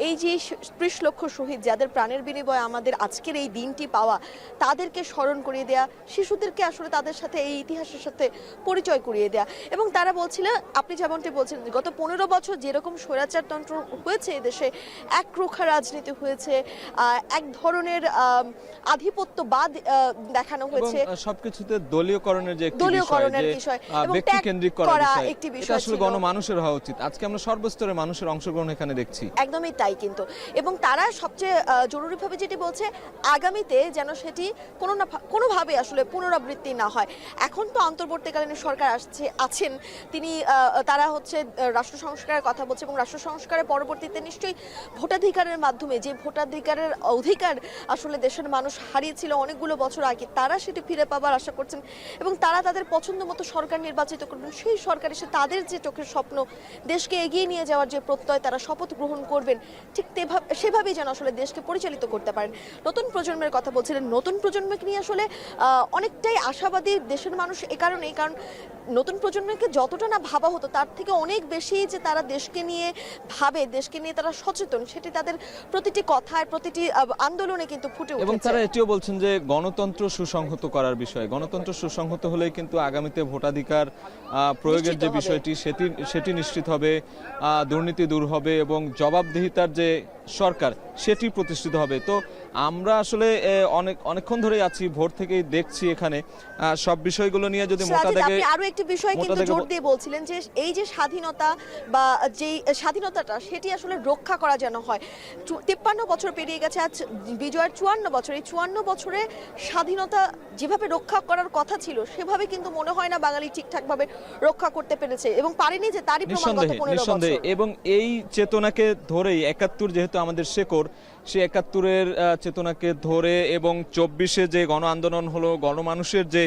এই যে 30 লক্ষ শহীদ যাদের প্রাণের বিনিময়ে আমাদের আজকের এই দিনটি পাওয়া, তাদেরকে স্মরণ করিয়ে দেয়া, শিশুদেরকে আসলে তাদের সাথে এই ইতিহাসের সাথে পরিচয় করিয়ে দেয়া। এবং তারা বলছিলেন, আপনি যেমনটি বলছেন, গত 15 বছর যেরকম স্বৈরাচারতন্ত্র হয়েছে দেশে, একরোখা রাজনীতি হয়েছে, এক ধরনের আধিপত্যবাদ দেখানো হয়েছে, সবকিছুতে দলীয়করণের যে বিষয়, ব্যক্তি কেন্দ্রিক করা একটি বিষয়, আসলে গণমানুষের হওয়া উচিত। আজকে আমরা সর্বস্তরের মানুষের অংশগ্রহণ এখানে দেখছি। একদমই তাই। কিন্তু এবং তারা সবচেয়ে জরুরিভাবে যেটি বলছে, আগামীতে যেন সেটি কোনোভাবে আসলে পুনরাবৃত্তি না হয়। এখন তো অন্তর্বর্তীকালীন সরকার আছেন, তারা হচ্ছে রাষ্ট্র সংস্কারের কথা বলছে এবং রাষ্ট্র সংস্কারের পরবর্তীতে নিশ্চয়ই ভোটাধিকারের মাধ্যমে, যে ভোটাধিকারের অধিকার আসলে দেশের মানুষ হারিয়েছিল অনেকগুলো বছর আগে, তারা সেটি ফিরে পাবার আশা করছেন এবং তারা তাদের পছন্দ মতো সরকার নির্বাচন নির্বাচিত করবেন সেই সরকার এসে তাদের যে চোখের স্বপ্ন, দেশকে এগিয়ে নিয়ে যাওয়ার যে প্রত্যয়, তারা শপথ গ্রহণ করবেন, ঠিক সেভাবেই যেন আসলে দেশকে পরিচালিত করতে পারেন। নতুন প্রজন্মের কথা বলছিলেন, নতুন প্রজন্মকে নিয়ে আসলে অনেকটাই আশাবাদী দেশের মানুষ এ কারণেই, কারণ নতুন প্রজন্মকে যতটা না ভাবা হতো তার থেকে অনেক বেশি যে তারা দেশকে নিয়ে ভাবে, দেশকে নিয়ে তারা সচেতন, সেটি তাদের প্রতিটি কথায়, প্রতিটি আন্দোলনে কিন্তু ফুটে উঠেছে। এবং তারা এটিও বলছেন যে গণতন্ত্র সুসংহত করার বিষয়, গণতন্ত্র সুসংহত হলেই কিন্তু আগামীতে ভোটাধিকার প্রয়োগের যে বিষয়টি সেটি নিশ্চিত হবে, দুর্নীতি দূর হবে এবং জবাবদিহিতার যে সরকার সেটি প্রতিষ্ঠিত হবে। তো আমরা আসলে অনেকক্ষণ ধরেই আছি, ভোর থেকেই দেখছি এখানে সব বিষয়গুলো নিয়ে যদি মোটা দাগে আরো একটি বিষয় কিন্তু জোর দিয়ে বলছিলেন যে এই যে স্বাধীনতা বা যে স্বাধীনতাটা সেটি আসলে রক্ষা করা যেন হয়। 53 বছর পেরিয়ে গেছে, আজ বিজয়ের 54 বছর। এই 54 বছরে স্বাধীনতা যেভাবে রক্ষা করার কথা ছিল সেভাবে কিন্তু মনে হয় না বাঙালি ঠিকঠাকভাবে রক্ষা করতে পেরেছে এবং পারেনি, যে তারই প্রমাণ গত 15 বছর। এবং এই চেতনাকে ধরেই 71 যেহেতু আমাদের শেকড়, সেই 71-এর চেতনাকে ধরে এবং 24-এ যে গণ আন্দোলন হলো, গণমানুষের যে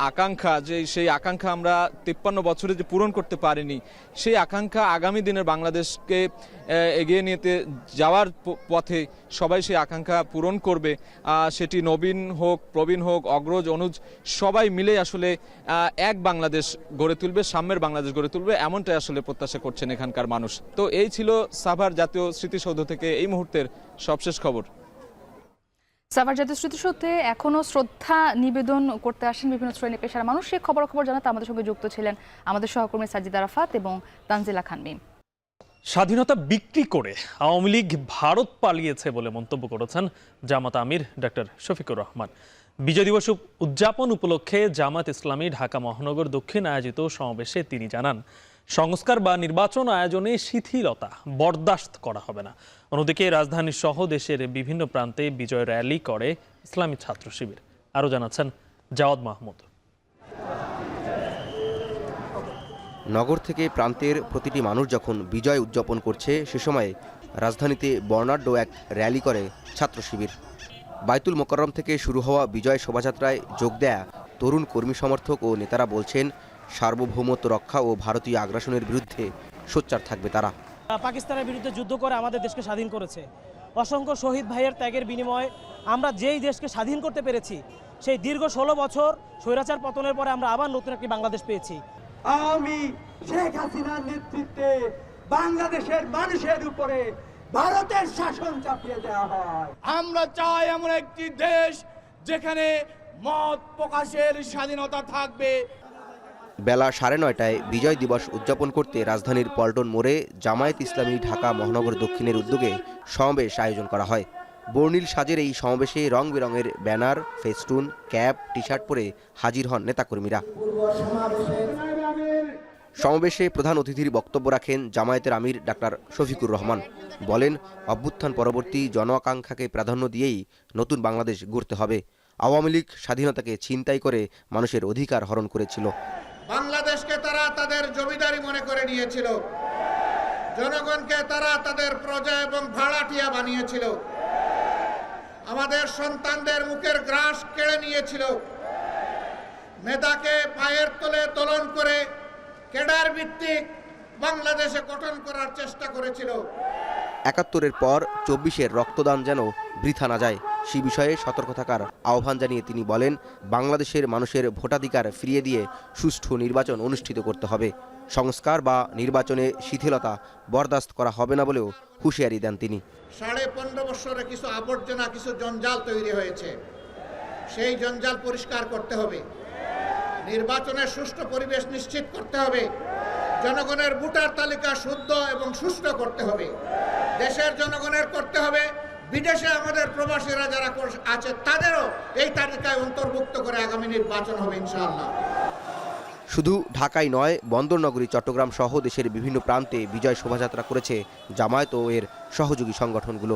আকাঙ্ক্ষা, যে সেই আকাঙ্ক্ষা আমরা 53 বছরে যে পূরণ করতে পারিনি, সেই আকাঙ্ক্ষা আগামী দিনের বাংলাদেশকে এগিয়ে নিয়ে যাওয়ার পথে সবাই সেই আকাঙ্ক্ষা পূরণ করবে। সেটি নবীন হোক, প্রবীণ হোক, অগ্রজ, অনুজ, সবাই মিলে আসলে এক বাংলাদেশ গড়ে তুলবে, সাম্যের বাংলাদেশ গড়ে তুলবে, এমনটাই আসলে প্রত্যাশা করছেন এখানকার মানুষ। তো এই ছিল সাভার জাতীয় স্মৃতিসৌধ থেকে এই মুহূর্তের সবশেষ খবর। সাভার জাতীয় স্মৃতিসৌধে এখনো শ্রদ্ধা নিবেদন করতে আসেন বিভিন্ন শ্রেণী পেশার মানুষ। সে খবর জানাতে আমাদের সঙ্গে যুক্ত ছিলেন আমাদের সহকর্মী সাজিদা রাফাত এবং তানজিলা খান মিম। স্বাধীনতা বিক্রি করে আওয়ামী লীগ ভারত পালিয়েছে বলে মন্তব্য করেছেন জামাত আমির ডক্টর শফিকুর রহমান। বিজয় দিবস উদযাপন উপলক্ষে জামাত ইসলামী ঢাকা মহানগর দক্ষিণ আয়োজিত সমাবেশে তিনি জানান, সংস্কার বা নির্বাচন আয়োজনে শিথিলতা বরদাস্ত করা হবে না। অন্যদিকে রাজধানী সহ দেশের বিভিন্ন প্রান্তে বিজয় র্যালি করে ইসলামী ছাত্র শিবির। আরও জানাচ্ছেন জাওয়াদ মাহমুদ। নগর থেকে প্রান্তের প্রতিটি মানুষ যখন বিজয় উদযাপন করছে, সে সময় রাজধানীতে বর্ণাঢ্য এক র্যালি করে ছাত্র শিবির। বাইতুল মোকাররম থেকে শুরু হওয়া বিজয় শোভাযাত্রায় যোগ দেয়া তরুণ কর্মী সমর্থক ও নেতারা বলছেন, সার্বভৌমত্ব রক্ষা ও ভারতীয় আগ্রাসনের বিরুদ্ধে সোচ্চার থাকবে তারা। পাকিস্তানের বিরুদ্ধে যুদ্ধ করে আমাদের দেশকে স্বাধীন করেছে। অসংখ্য শহীদ ভাইয়ের ত্যাগের বিনিময়ে আমরা যেই দেশকে স্বাধীন করতে পেরেছি, সেই দীর্ঘ 16 বছর স্বৈরাচার পতনের পরে আমরা আবার নতুন একটি বাংলাদেশ পেয়েছি। আমি শেখ হাসিনার নেতৃত্বে বাংলাদেশের মানুষের উপরে ভারতের শাসন চাপিয়ে দেওয়া হয়। আমরা চাই এমন একটি দেশ যেখানে মত প্রকাশের স্বাধীনতা থাকবে। বেলা 9:30টায় বিজয় দিবস উদযাপন করতে রাজধানীর পল্টন মোড়ে জামায়াত ইসলামী ঢাকা মহানগর দক্ষিণের উদ্যোগে সমাবেশ আয়োজন করা হয়। বর্ণিল সাজের এই সমাবেশে রং বেরঙের banner, festoon, cap, T shirt পরে হাজির হন নেতাকর্মীরা। সমাবেশে প্রধান অতিথির বক্তব্য রাখেন জামায়াতের আমির ডাক্তার শফিকুর রহমান। বলেন, অভ্যুত্থান পরবর্তী জন আকাঙ্ক্ষাকে প্রাধান্য দিয়েই নতুন বাংলাদেশ গড়তে হবে। আওয়ামী লীগ স্বাধীনতাকে ছিনতাই করে মানুষের অধিকার হরণ করেছিল। বাংলাদেশকে তারা তাদের জমিদারি মনে করে নিয়েছিল, জনগণকে তারা তাদের প্রজা এবং ভাড়াটিয়া বানিয়েছিল, আমাদের সন্তানদের মুখের গ্রাস কেড়ে নিয়েছিল, মেধাকে পায়ের তলে দোলন করে ক্যাডার ভিত্তিক বাংলাদেশে গঠন করার চেষ্টা করেছিল। 71-এর পর 24-এর রক্তদান যেন বৃথা না যায়, সে বিষয়ে সতর্ক থাকার আহ্বান জানিয়ে তিনি বলেন, বাংলাদেশের মানুষের ভোটাধিকার ফিরিয়ে দিয়ে সুষ্ঠু নির্বাচন অনুষ্ঠিত করতে হবে। সংস্কার বা নির্বাচনে শিথিলতা বরদাস্ত করা হবে না বলেও হুঁশিয়ারি দেন তিনি। 15.5 বছরে কিছু আবর্জনা, কিছু জঞ্জাল তৈরি হয়েছে, সেই জঞ্জাল পরিষ্কার করতে হবে। নির্বাচনের সুষ্ঠু পরিবেশ নিশ্চিত করতে হবে। জনগণের ভোটার তালিকা শুদ্ধ এবং সুষ্ঠু করতে হবে। দেশের জনগণের করতে হবে, বিদেশে আমাদের প্রবাসীরা যারা আছে তাদেরও এই তালিকায় অন্তর্ভুক্ত করে আগামী নির্বাচন হবে ইনশাআল্লাহ। শুধু ঢাকায় নয়, বন্দরনগরী চট্টগ্রাম সহ দেশের বিভিন্ন প্রান্তে বিজয় শোভাযাত্রা করেছে জামায়াত ও এর সহযোগী সংগঠনগুলো।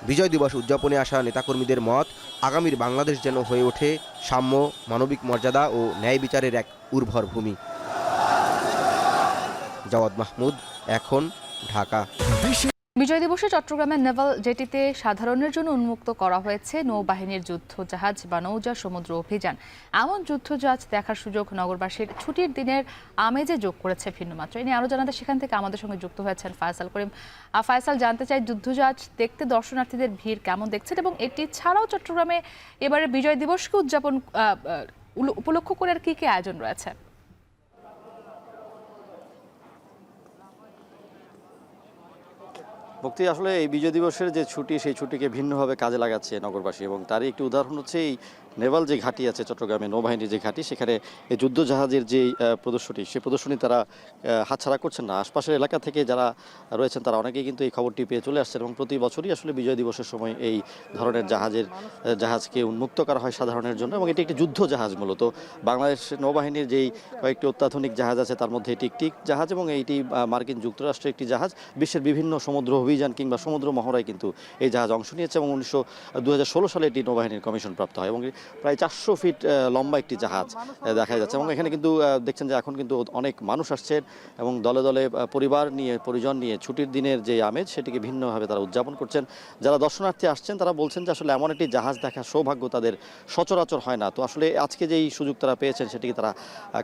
বিজয় দিবস উদযাপনে আসা নেতাকর্মীদের মত, আগামীর বাংলাদেশ যেন হয়ে ওঠে সাম্য, মানবিক মর্যাদা ও ন্যায় বিচারের এক উর্বর ভূমি। জাওয়াদ মাহমুদ, এখন, ঢাকা। বিজয় দিবসে চট্টগ্রামের নেভাল জেটিতে সাধারণের জন্য উন্মুক্ত করা হয়েছে নৌবাহিনীর যুদ্ধজাহাজ বা নৌজা সমুদ্র অভিযান। এমন যুদ্ধজাহাজ দেখার সুযোগ নগরবাসীর ছুটির দিনের আমেজে যোগ করেছে ভিন্ন মাত্রা। এ নিয়ে আরও জানাতে সেখান থেকে আমাদের সঙ্গে যুক্ত হয়েছেন ফায়সাল করিম। ফায়সাল, জানতে চাই যুদ্ধজাহাজ দেখতে দর্শনার্থীদের ভিড় কেমন দেখছেন, এবং এটি ছাড়াও চট্টগ্রামে এবারে বিজয় দিবসকে উদযাপন উপলক্ষ করে আর কি কি আয়োজন রয়েছে? মুক্তি, আসলে এই বিজয় দিবসের যে ছুটি, সেই ছুটিকে ভিন্নভাবে কাজে লাগাচ্ছে নগরবাসী, এবং তারই একটি উদাহরণ হচ্ছে এই নেভাল যে ঘাঁটি আছে চট্টগ্রামে, নৌবাহিনীর যে ঘাঁটি, সেখানে এই যুদ্ধজাহাজের যে প্রদর্শনী, সেই প্রদর্শনী তারা হাতছাড়া করছেন না। আশপাশের এলাকা থেকে যারা রয়েছেন তারা অনেকেই কিন্তু এই খবরটি পেয়ে চলে আসছেন, এবং প্রতি বছরই আসলে বিজয় দিবসের সময় এই ধরনের জাহাজকে উন্মুক্ত করা হয় সাধারণের জন্য, এবং এটি একটি যুদ্ধ জাহাজ। মূলত বাংলাদেশ নৌবাহিনীর যেই কয়েকটি অত্যাধুনিক জাহাজ আছে তার মধ্যে এটি একটি জাহাজ, এবং এইটি মার্কিন যুক্তরাষ্ট্রের একটি জাহাজ। বিশ্বের বিভিন্ন সমুদ্র অভিযান কিংবা সমুদ্র মহড়ায় কিন্তু এই জাহাজ অংশ নিয়েছে, এবং 2016 সালে এটি নৌবাহিনীর কমিশন প্রাপ্ত হয়, এবং প্রায় 400 ফিট লম্বা একটি জাহাজ দেখা যাচ্ছে। এবং এখানে কিন্তু দেখছেন যে এখন কিন্তু অনেক মানুষ আসছেন, এবং দলে দলে পরিবার নিয়ে, পরিজন নিয়ে ছুটির দিনের যে আমেজ, সেটিকে ভিন্নভাবে তারা উদযাপন করছেন। যারা দর্শনার্থী আসছেন তারা বলছেন যে আসলে এমন একটি জাহাজ দেখার সৌভাগ্য তাদের সচরাচর হয় না। তো আসলে আজকে যেই সুযোগ তারা পেয়েছেন সেটিকে তারা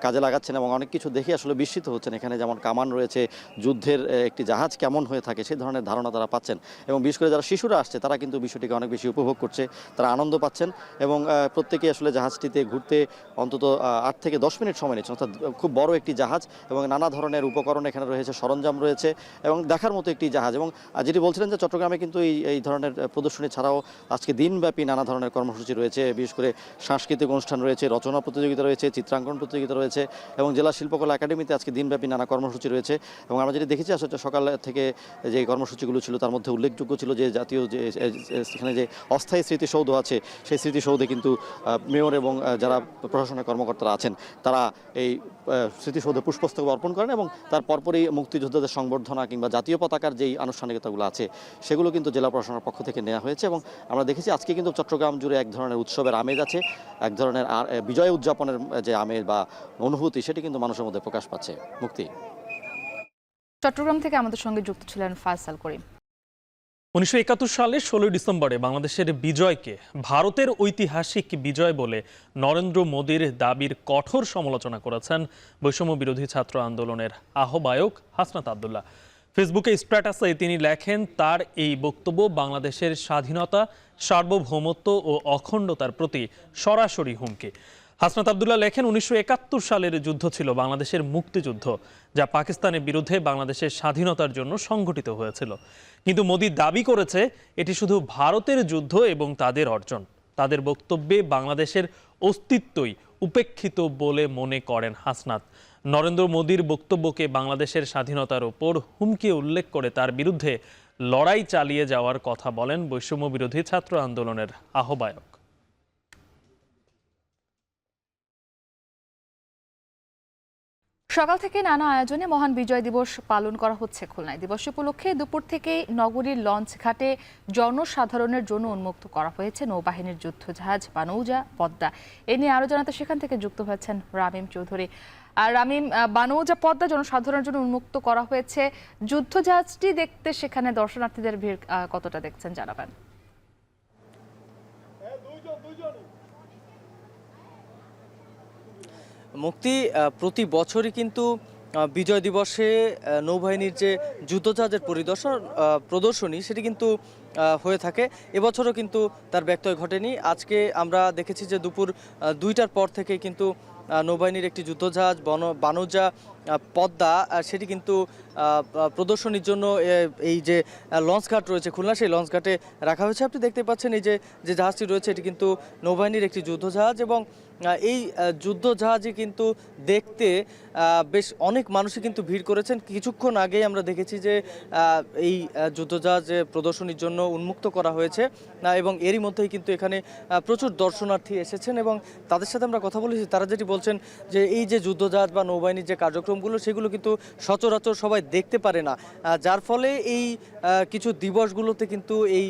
কাজে লাগাচ্ছেন, এবং অনেক কিছু দেখে আসলে বিস্মিত হচ্ছেন। এখানে যেমন কামান রয়েছে, যুদ্ধের একটি জাহাজ কেমন হয়ে থাকে সেই ধরনের ধারণা তারা পাচ্ছেন, এবং বিশেষ করে যারা শিশুরা আসছে তারা কিন্তু বিষয়টিকে অনেক বেশি উপভোগ করছে, তারা আনন্দ পাচ্ছেন, এবং প্রত্যেকে আসলে জাহাজটিতে ঘুরতে অন্তত 8 থেকে 10 মিনিট সময় নিচ্ছে। অর্থাৎ খুব বড় একটি জাহাজ, এবং নানা ধরনের উপকরণ এখানে রয়েছে, সরঞ্জাম রয়েছে, এবং দেখার মতো একটি জাহাজ। এবং যেটি বলছিলেন যে চট্টগ্রামে কিন্তু এই ধরনের প্রদর্শনী ছাড়াও আজকে দিনব্যাপী নানা ধরনের কর্মসূচি রয়েছে। বিশেষ করে সাংস্কৃতিক অনুষ্ঠান রয়েছে, রচনা প্রতিযোগিতা রয়েছে, চিত্রাঙ্কন প্রতিযোগিতা রয়েছে, এবং জেলা শিল্পকলা একাডেমিতে আজকে দিনব্যাপী নানা কর্মসূচি রয়েছে। এবং আমরা যেটি দেখেছি আসলে সকাল থেকে যে কর্মসূচিগুলো ছিল তার মধ্যে উল্লেখযোগ্য ছিল যে জাতীয় যে সেখানে যে অস্থায়ী স্মৃতিসৌধ আছে, সেই স্মৃতিসৌধে কিন্তু মেয়র এবং যারা প্রশাসনের কর্মকর্তারা আছেন তারা এই স্মৃতিসৌধে পুষ্পস্তবক অর্পণ করেন, এবং তার পরপরই মুক্তিযোদ্ধাদের সংবর্ধনা কিংবা জাতীয় পতাকার যেই আনুষ্ঠানিকতাগুলো আছে সেগুলো কিন্তু জেলা প্রশাসনের পক্ষ থেকে নেওয়া হয়েছে। এবং আমরা দেখেছি আজকে কিন্তু চট্টগ্রাম জুড়ে এক ধরনের উৎসবের আমেজ আছে, এক ধরনের বিজয় উদযাপনের যে আমেজ বা অনুভূতি, সেটি কিন্তু মানুষের মধ্যে প্রকাশ পাচ্ছে। মুক্তি, চট্টগ্রাম থেকে আমাদের সঙ্গে যুক্ত ছিলেন ফায়সাল করিম। 1971 সালের 16 ডিসেম্বরে বাংলাদেশের বিজয়কে ভারতের ঐতিহাসিক বিজয় বলে নরেন্দ্র মোদীর দাবির কঠোর সমালোচনা করেছেন বৈষম্য বিরোধী ছাত্র আন্দোলনের আহ্বায়ক হাসনাত আব্দুল্লাহ। ফেসবুকে স্ট্যাটাসে তিনি লেখেন, তার এই বক্তব্য বাংলাদেশের স্বাধীনতা, সার্বভৌমত্ব ও অখণ্ডতার প্রতি সরাসরি হুমকি। হাসনাত আব্দুল্লাহ লেখেন, 1971 সালের যুদ্ধ ছিল বাংলাদেশের মুক্তিযুদ্ধ, যা পাকিস্তানের বিরুদ্ধে বাংলাদেশের স্বাধীনতার জন্য সংগঠিত হয়েছিল। কিন্তু মোদি দাবি করেছে এটি শুধু ভারতের যুদ্ধ এবং তাদের অর্জন। তাদের বক্তব্যে বাংলাদেশের অস্তিত্বই উপেক্ষিত বলে মনে করেন হাসনাত। নরেন্দ্র মোদীর বক্তব্যকে বাংলাদেশের স্বাধীনতার ওপর হুমকি উল্লেখ করে তার বিরুদ্ধে লড়াই চালিয়ে যাওয়ার কথা বলেন বৈষম্য বিরোধী ছাত্র আন্দোলনের আহ্বায়ক। সকাল থেকে নানা আয়োজনে মহান বিজয় দিবস পালন করা হচ্ছে খুলনায়। দিবস উপলক্ষে দুপুর থেকে নগরীর লঞ্চ ঘাটে জনসাধারণের জন্য উন্মুক্ত করা হয়েছে নৌবাহিনীর যুদ্ধজাহাজ বা নৌজা পদ্মা। এ নিয়ে আরো জানাতে সেখান থেকে যুক্ত হয়েছেন রামিম চৌধুরী। আর রামিম, বানৌজা পদ্মা জনসাধারণের জন্য উন্মুক্ত করা হয়েছে, যুদ্ধজাহাজটি দেখতে সেখানে দর্শনার্থীদের ভিড় কতটা দেখছেন জানাবেন। মুক্তি, প্রতি বছরই কিন্তু বিজয় দিবসে নৌবাহিনীর যে যুদ্ধজাহাজের প্রদর্শনী সেটি কিন্তু হয়ে থাকে। এবছরও কিন্তু তার ব্যত্যয় ঘটেনি। আজকে আমরা দেখেছি যে দুপুর 2টার পর থেকে কিন্তু নৌবাহিনীর একটি যুদ্ধজাহাজ বানৌজা পদ্মা সেটি কিন্তু প্রদর্শনীর জন্য এই যে লঞ্চঘাট রয়েছে খুলনা, সেই লঞ্চঘাটে রাখা হয়েছে। আপনি দেখতে পাচ্ছেন এই যে জাহাজটি রয়েছে এটি কিন্তু নৌবাহিনীর একটি যুদ্ধজাহাজ, এবং এই যুদ্ধজাহাজই কিন্তু দেখতে বেশ অনেক মানুষই কিন্তু ভিড় করেছেন। কিছুক্ষণ আগেই আমরা দেখেছি যে এই যুদ্ধজাহাজ প্রদর্শনীর জন্য উন্মুক্ত করা হয়েছে, এবং এরই মধ্যেই কিন্তু এখানে প্রচুর দর্শনার্থী এসেছেন, এবং তাদের সাথে আমরা কথা বলেছি। তারা যেটি বলছেন যে এই যে যুদ্ধজাহাজ বা নৌবাহিনীর যে কার্যক্রমগুলো সেগুলো কিন্তু সচরাচর সবাই দেখতে পারে না, যার ফলে এই কিছু দিবসগুলোতে কিন্তু এই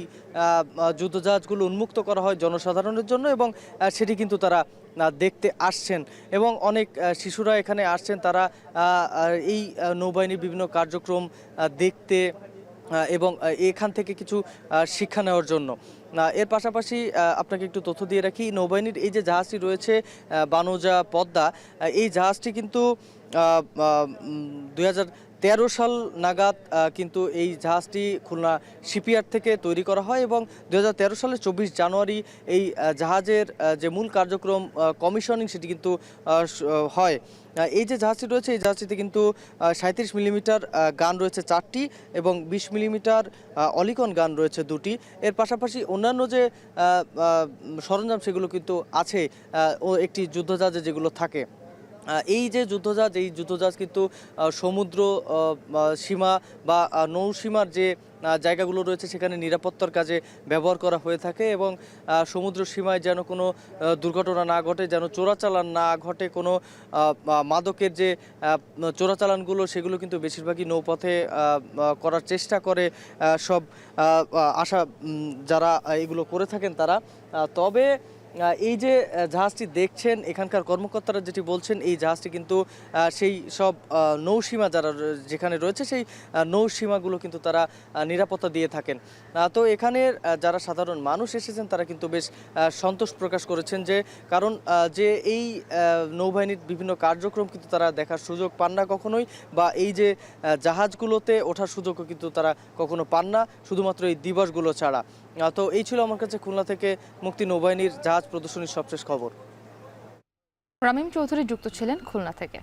যুদ্ধজাহাজগুলো উন্মুক্ত করা হয় জনসাধারণের জন্য, এবং সেটি কিন্তু তারা দেখতে আসছেন, এবং অনেক শিশুরা এখানে আসছেন। তারা এই নৌবাহিনীর বিভিন্ন কার্যক্রম দেখতে এবং এখান থেকে কিছু শিক্ষা নেওয়ার জন্য। এর পাশাপাশি আপনাকে একটু তথ্য দিয়ে রাখি, নৌবাহিনীর এই যে জাহাজটি রয়েছে বানুজা পদ্মা, এই জাহাজটি কিন্তু 2013 সাল নাগাদ কিন্তু এই জাহাজটি খুলনা শিপইয়ার্ড থেকে তৈরি করা হয় এবং 2013 সালের 24 জানুয়ারি এই জাহাজের যে মূল কার্যক্রম কমিশনিং সেটি কিন্তু হয়। এই যে জাহাজটি রয়েছে এই জাহাজটিতে কিন্তু 37 মিলিমিটার গান রয়েছে 4টি এবং 20 মিলিমিটার অলিকন গান রয়েছে 2টি। এর পাশাপাশি অন্যান্য যে সরঞ্জাম সেগুলো কিন্তু আছে ও একটি যুদ্ধজাহাজে যেগুলো থাকে। এই যে যুদ্ধজাহাজ, এই যুদ্ধজাহাজ কিন্তু সমুদ্র সীমা বা নৌসীমার যে জায়গাগুলো রয়েছে সেখানে নিরাপত্তার কাজে ব্যবহার করা হয়ে থাকে এবং সমুদ্র সীমায় যেন কোনো দুর্ঘটনা না ঘটে, যেন চোরাচালান না ঘটে, কোনো মাদকের যে চোরাচালানগুলো সেগুলো কিন্তু বেশিরভাগই নৌপথে করার চেষ্টা করে সব আশা যারা এগুলো করে থাকেন তারা। তবে এই যে জাহাজটি দেখছেন এখানকার কর্মকর্তারা যেটি বলছেন, এই জাহাজটি কিন্তু সেই সব নৌসীমা যারা যেখানে রয়েছে সেই নৌসীমাগুলো কিন্তু তারা নিরাপত্তা দিয়ে থাকেন। তো এখানের যারা সাধারণ মানুষ এসেছেন তারা কিন্তু বেশ সন্তোষ প্রকাশ করেছেন, যে কারণ যে এই নৌবাহিনীর বিভিন্ন কার্যক্রম কিন্তু তারা দেখার সুযোগ পান না কখনোই, বা এই যে জাহাজগুলোতে ওঠার সুযোগও কিন্তু তারা কখনো পান না, শুধুমাত্র এই দিবসগুলো ছাড়া। তো এই ছিল আমার কাছে খুলনা থেকে মুক্তি নৌবাহিনীর জাহাজ প্রদর্শনীর সবশেষ খবর। রামিম চৌধুরী যুক্ত ছিলেন খুলনা থেকে।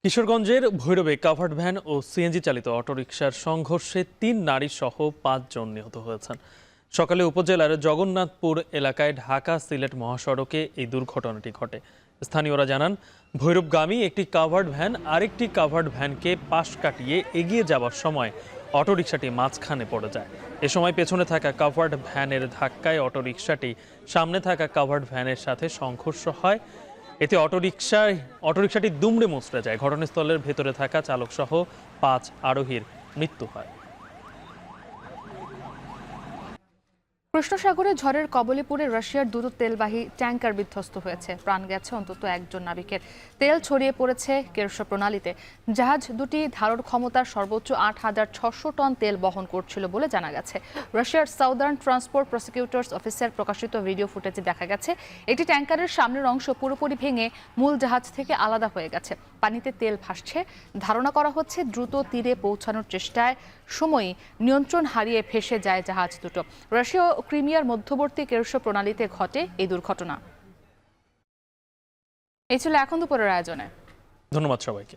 কিশোরগঞ্জের ভৈরবে কাভার্ড ভ্যান ও সিএনজি চালিত অটোরিকশার সংঘর্ষে 3 নারী সহ 5 জন নিহত হয়েছেন। সকালে উপজেলার জগন্নাথপুর এলাকায় ঢাকা সিলেট মহাসড়কে এই দুর্ঘটনাটি ঘটে। স্থানীয়রা জানান, ভৈরবগামী একটি কাভার্ড ভ্যান আরেকটি কাভার্ড ভ্যানকে পাশ কাটিয়ে এগিয়ে যাওয়ার সময় অটোরিকশাটি মাঝখানে পড়ে যায়। এ সময় পেছনে থাকা কাভার্ড ভ্যানের ধাক্কায় অটোরিকশাটি সামনে থাকা কাভার্ড ভ্যানের সাথে সংঘর্ষ হয়। এতে অটোরিকশাটি দুমড়ে মুচড়ে যায়। ঘটনাস্থলের ভেতরে থাকা চালক সহ 5 আরোহীর মৃত্যু হয়। কৃষ্ণ সাগরে ঝড়ের কবলে পড়ে রাশিয়ার 2 তেলবাহী ট্যাঙ্কার বিধ্বস্ত হয়েছে। প্রাণ গেছে অন্তত 1 জন নাবিকের। তেল ছড়িয়ে পড়েছে কেরোসিন প্রণালীতে। জাহাজ দুটি ধারণ ক্ষমতার সর্বোচ্চ 8600 টন তেল বহন করছিল বলে জানা গেছে। রাশিয়ার সাউদার্ন ট্রান্সপোর্ট প্রসিকিউটর্স অফিসের প্রকাশিত ভিডিও ফুটেজে দেখা গেছে একটি ট্যাঙ্কারের সামনের অংশ পুরোপুরি ভেঙে মূল জাহাজ থেকে আলাদা হয়ে গেছে। পানিতে তেল ভাসছে। ধারণা করা হচ্ছে দ্রুত তীরে পৌঁছানোর চেষ্টায় সময়ই নিয়ন্ত্রণ হারিয়ে ভেসে যায় জাহাজ দুটো। রাশিয়া ও ক্রিমিয়ার মধ্যবর্তী কেরোসিন প্রণালীতে ঘটে এই দুর্ঘটনা। এই ছিল এখন দুপুরের আয়োজনে। ধন্যবাদ সবাইকে।